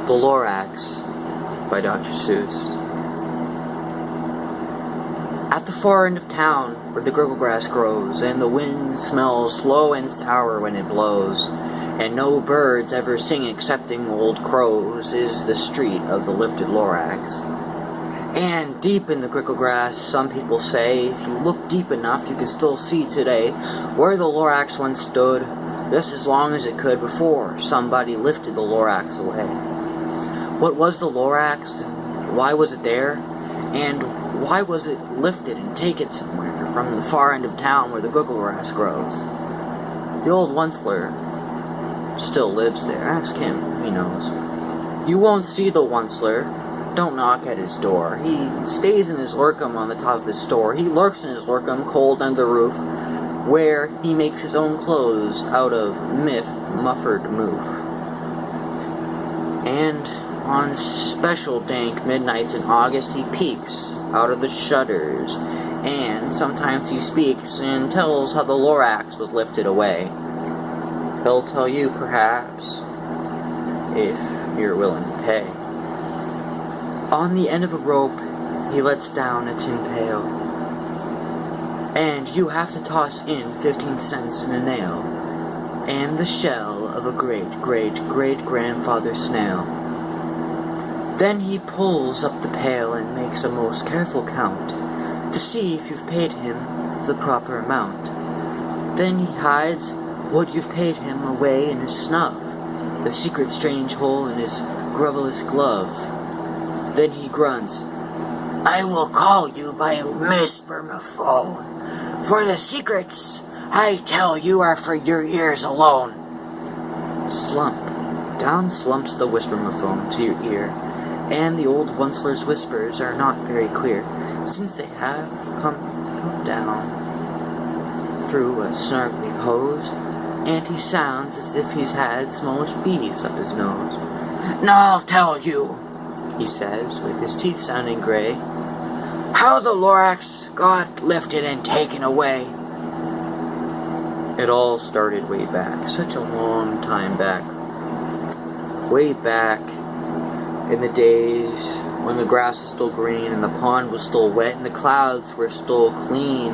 The Lorax by Dr. Seuss. At the far end of town, where the grickle grass grows, and the wind smells slow and sour when it blows, and no birds ever sing excepting old crows, is the street of the lifted Lorax. And deep in the grickle grass, some people say, if you look deep enough, you can still see today where the Lorax once stood, just as long as it could before somebody lifted the Lorax away. What was the Lorax? Why was it there? And why was it lifted and taken somewhere from the far end of town where the grickle grass grows? The old Onceler still lives there. Ask him, he knows. You won't see the Onceler. Don't knock at his door. He stays in his lurkum on the top of his store. He lurks in his lurkum cold under the roof, where he makes his own clothes out of muffered moof. And on special dank midnights in August, he peeks out of the shutters, and sometimes he speaks and tells how the Lorax was lifted away. He'll tell you, perhaps, if you're willing to pay. On the end of a rope, he lets down a tin pail, and you have to toss in 15 cents in a nail, and the shell of a great-great-great-grandfather snail. Then he pulls up the pail and makes a most careful count, to see if you've paid him the proper amount. Then he hides what you've paid him away in his snub, the secret strange hole in his grovelous glove. Then he grunts, I will call you by whispermaphone, for the secrets I tell you are for your ears alone. Slump. Down slumps the whispermaphone to your ear, and the old Onceler's whispers are not very clear, since they have come down through a snarkly hose, and he sounds as if he's had smallish bees up his nose. Now I'll tell you, he says, with his teeth sounding gray, how the Lorax got lifted and taken away. It all started way back, such a long time back. Way back in the days when the grass was still green and the pond was still wet and the clouds were still clean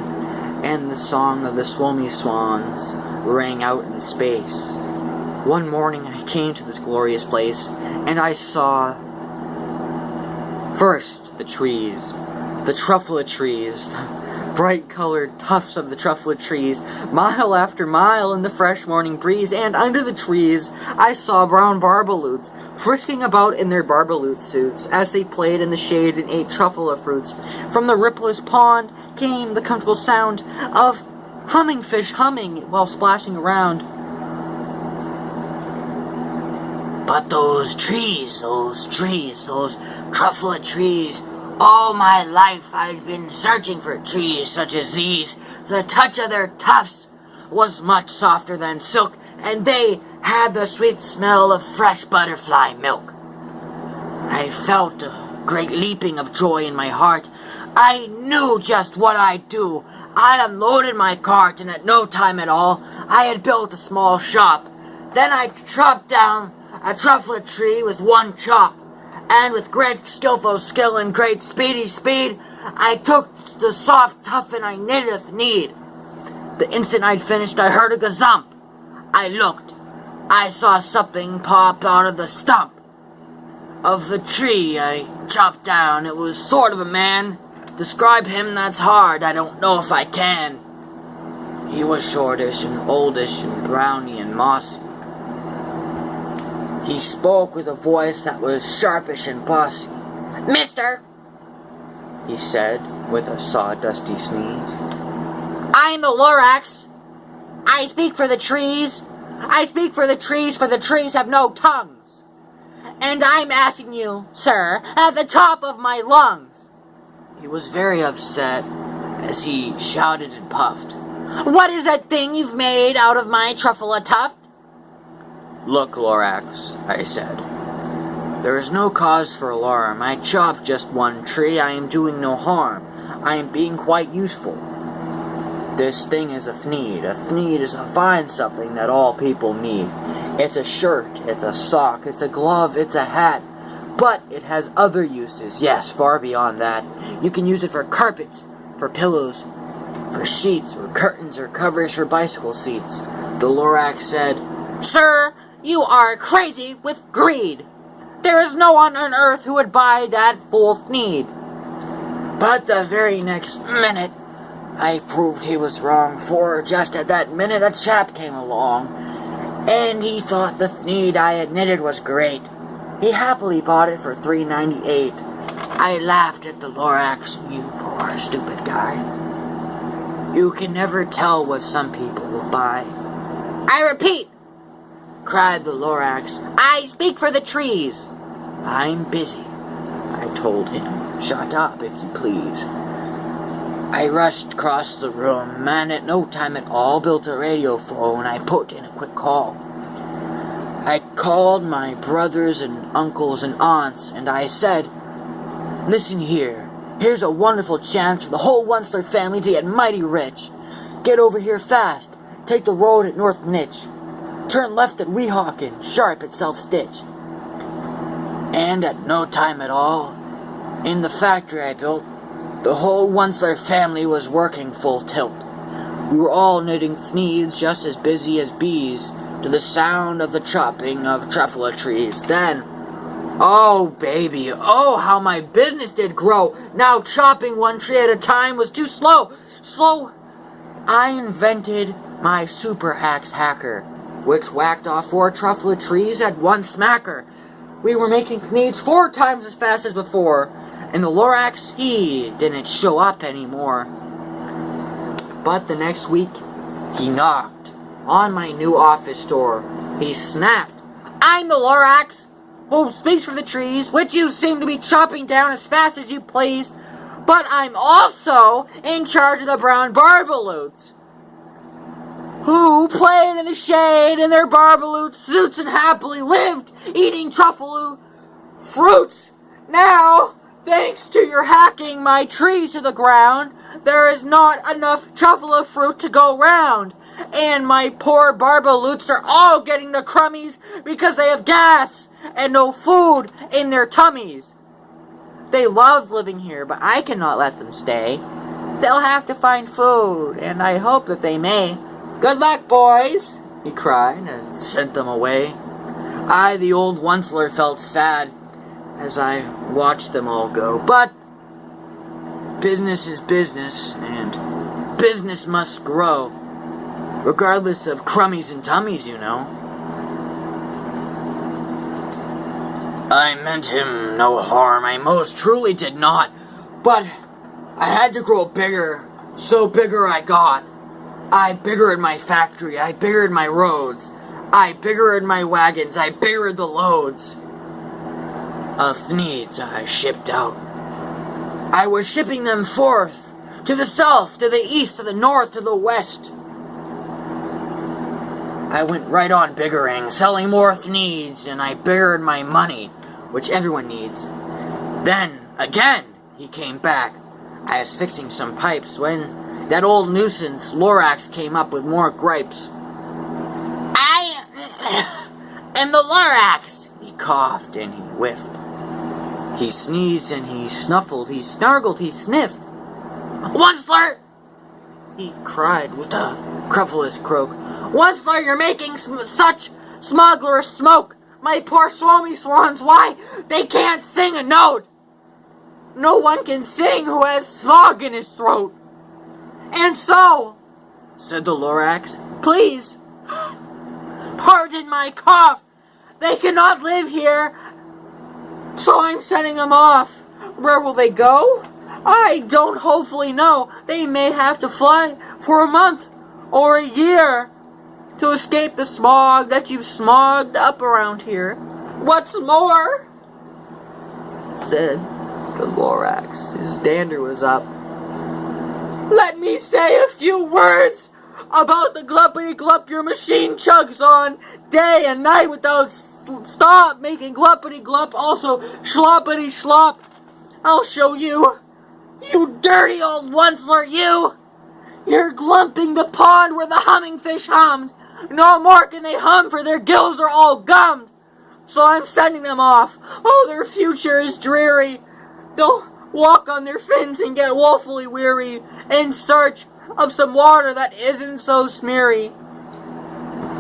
and the song of the swommy swans rang out in space. One morning I came to this glorious place and I saw first the trees, the truffula trees, the bright-colored tufts of the truffula trees, mile after mile in the fresh morning breeze, and under the trees I saw brown barbaloots frisking about in their barbaloot suits as they played in the shade and ate truffula fruits. From the rippleless pond came the comfortable sound of humming fish humming while splashing around. But those trees, those truffula trees, all my life I'd been searching for trees such as these. The touch of their tufts was much softer than silk, and they had the sweet smell of fresh butterfly milk. I felt a great leaping of joy in my heart. I knew just what I'd do. I unloaded my cart, and at no time at all, I had built a small shop. Then I chopped down a truffula tree with one chop, and with great skillful skill and great speedy speed, I took the soft tuft and I knitted a need. The instant I'd finished, I heard a gazump. I looked. I saw something pop out of the stump of the tree I chopped down. It was sort of a man. Describe him, that's hard. I don't know if I can. He was shortish and oldish and browny and mossy. He spoke with a voice that was sharpish and bossy. Mister, he said with a sawdusty sneeze, I'm the Lorax. I speak for the trees. I speak for the trees have no tongues. And I'm asking you, sir, at the top of my lungs. He was very upset as he shouted and puffed. What is that thing you've made out of my truffula tuft? Look, Lorax, I said. There is no cause for alarm. I chopped just one tree. I am doing no harm. I am being quite useful. This thing is a thneed. A thneed is a fine something that all people need. It's a shirt, it's a sock, it's a glove, it's a hat. But it has other uses, yes, far beyond that. You can use it for carpets, for pillows, for sheets, or curtains, or covers for bicycle seats. The Lorax said, "Sir, you are crazy with greed. There is no one on earth who would buy that full Thneed." But the very next minute, I proved he was wrong, for just at that minute a chap came along, and he thought the Thneed I had knitted was great. He happily bought it for $3.98. I laughed at the Lorax. "You poor stupid guy. You can never tell what some people will buy." "I repeat," cried the Lorax, "I speak for the trees." "I'm busy," I told him. "Shut up, if you please." I rushed across the room, and at no time at all built a radio phone. I put in a quick call. I called my brothers and uncles and aunts, and I said, "Listen here. Here's a wonderful chance for the whole Onceler family to get mighty rich. Get over here fast. Take the road at North Nitch. Turn left at Weehawken, sharp at Self Stitch." And at no time at all, in the factory I built, the whole Onceler family was working full tilt. We were all knitting Thneeds just as busy as bees, to the sound of the chopping of truffula trees. Then, oh baby, oh how my business did grow. Now chopping one tree at a time was too slow. I invented my super axe hacker, which whacked off 4 truffula trees at one smacker. We were making Thneeds 4 times as fast as before, and the Lorax, he didn't show up anymore. But the next week, he knocked on my new office door. He snapped, "I'm the Lorax who speaks for the trees, which you seem to be chopping down as fast as you please, but I'm also in charge of the brown barbaloots, who played in the shade in their barbaloot suits and happily lived eating truffle fruits. Now, thanks to your hacking my trees to the ground, there is not enough truffle fruit to go round. And my poor barbaloots are all getting the crummies because they have gas and no food in their tummies. They love living here, but I cannot let them stay. They'll have to find food, and I hope that they may. Good luck, boys," he cried, and sent them away. I, the old Onceler, felt sad as I watched them all go. But business is business, and business must grow, regardless of crummies and tummies, you know. I meant him no harm, I most truly did not, but I had to grow bigger, so bigger I got. I biggered my factory, I biggered my roads, I biggered my wagons, I biggered the loads of Thneeds I shipped out. I was shipping them forth, to the south, to the east, to the north, to the west. I went right on biggering, selling more Thneeds, and I biggered my money, which everyone needs. Then, again, he came back. I was fixing some pipes when that old nuisance, Lorax, came up with more gripes. "I am the Lorax," he coughed and he whiffed. He sneezed and he snuffled, he snargled, he sniffed. "Onceler!" he cried with a cruffulous croak. "Onceler, you're making such smuggler's smoke! My poor swami swans, why, they can't sing a note! No one can sing who has smog in his throat!" "And so," said the Lorax, "please, pardon my cough. They cannot live here, so I'm sending them off. Where will they go? I don't hopefully know. They may have to fly for a month or a year to escape the smog that you've smogged up around here. What's more," said the Lorax, his dander was up, "let me say a few words about the gluppity-glup your machine chugs on day and night without stop making gluppity-glup, also sloppity-slop. I'll show you, you dirty old Onceler, you! You're glumping the pond where the humming fish hummed. No more can they hum, for their gills are all gummed. So I'm sending them off. Oh, their future is dreary. They'll walk on their fins and get woefully weary in search of some water that isn't so smeary.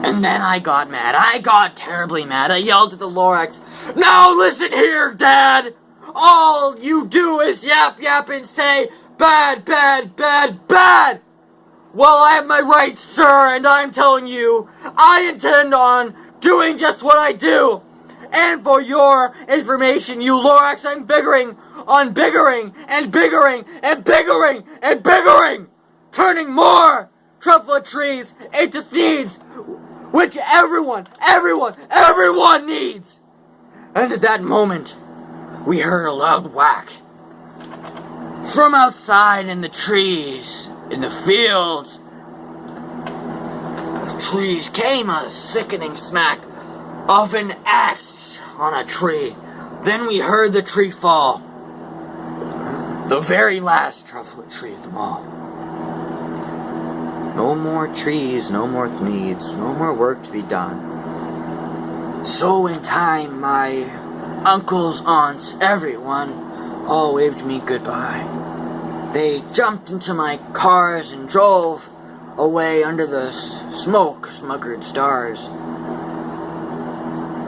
And then I got mad. I got terribly mad. I yelled at the Lorax, "Now listen here, Dad! All you do is yap, yap, and say, bad, bad, bad, bad! Well, I have my rights, sir, and I'm telling you, I intend on doing just what I do. And for your information, you Lorax, I'm biggering on biggering and biggering and biggering and biggering, turning more truffle trees into seeds, which everyone needs." And at that moment, we heard a loud whack. From outside in the trees, in the fields of trees, came a sickening smack of an axe on a tree. Then we heard the tree fall. The very last truffle tree of them all. No more trees, no more needs, no more work to be done. So in time, my uncles, aunts, everyone, all waved me goodbye. They jumped into my cars and drove away under the smoke-smuggered stars.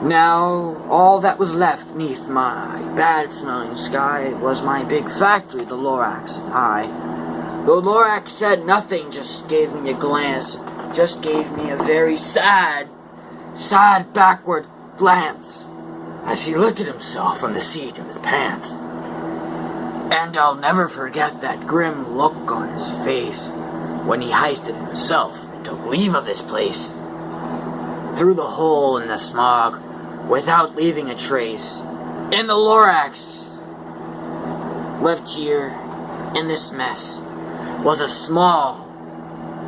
Now, all that was left neath my bad-smelling sky was my big factory, the Lorax and I. The Lorax said nothing, just gave me a glance, just gave me a very sad backward glance as he lifted himself from the seat of his pants. And I'll never forget that grim look on his face when he hoisted himself and took leave of this place. Through the hole in the smog, without leaving a trace, in the Lorax, left here in this mess, was a small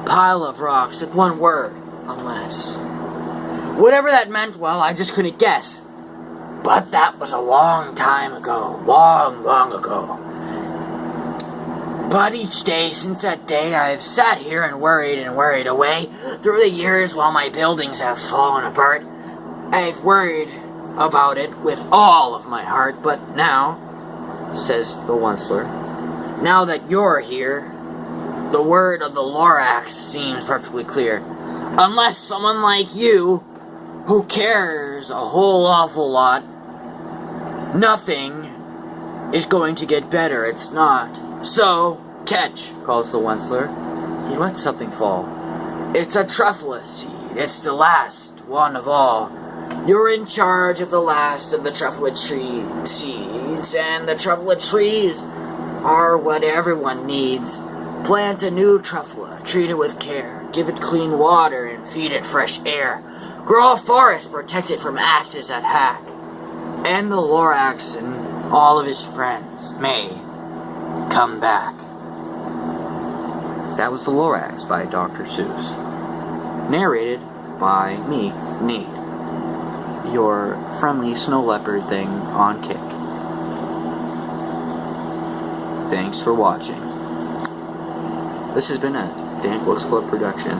pile of rocks with one word, unless. Whatever that meant, well, I just couldn't guess. But that was a long time ago, long, long ago. But each day since that day, I've sat here and worried away through the years while my buildings have fallen apart. I've worried about it with all of my heart, but now, says the Onceler, now that you're here, the word of the Lorax seems perfectly clear. Unless someone like you, who cares a whole awful lot, nothing is going to get better. It's not. So, catch, calls the Onceler. He lets something fall. It's a truffle seed. It's the last one of all. You're in charge of the last of the truffle tree seeds, and the truffle trees are what everyone needs. Plant a new truffle, treat it with care, give it clean water and feed it fresh air. Grow a forest, protect it from axes that hack. And the Lorax and all of his friends may come back. That was The Lorax by Dr. Seuss. Narrated by me, Nate, your friendly snow leopard thing on Kick. Thanks for watching. This has been a Dan Books Club production.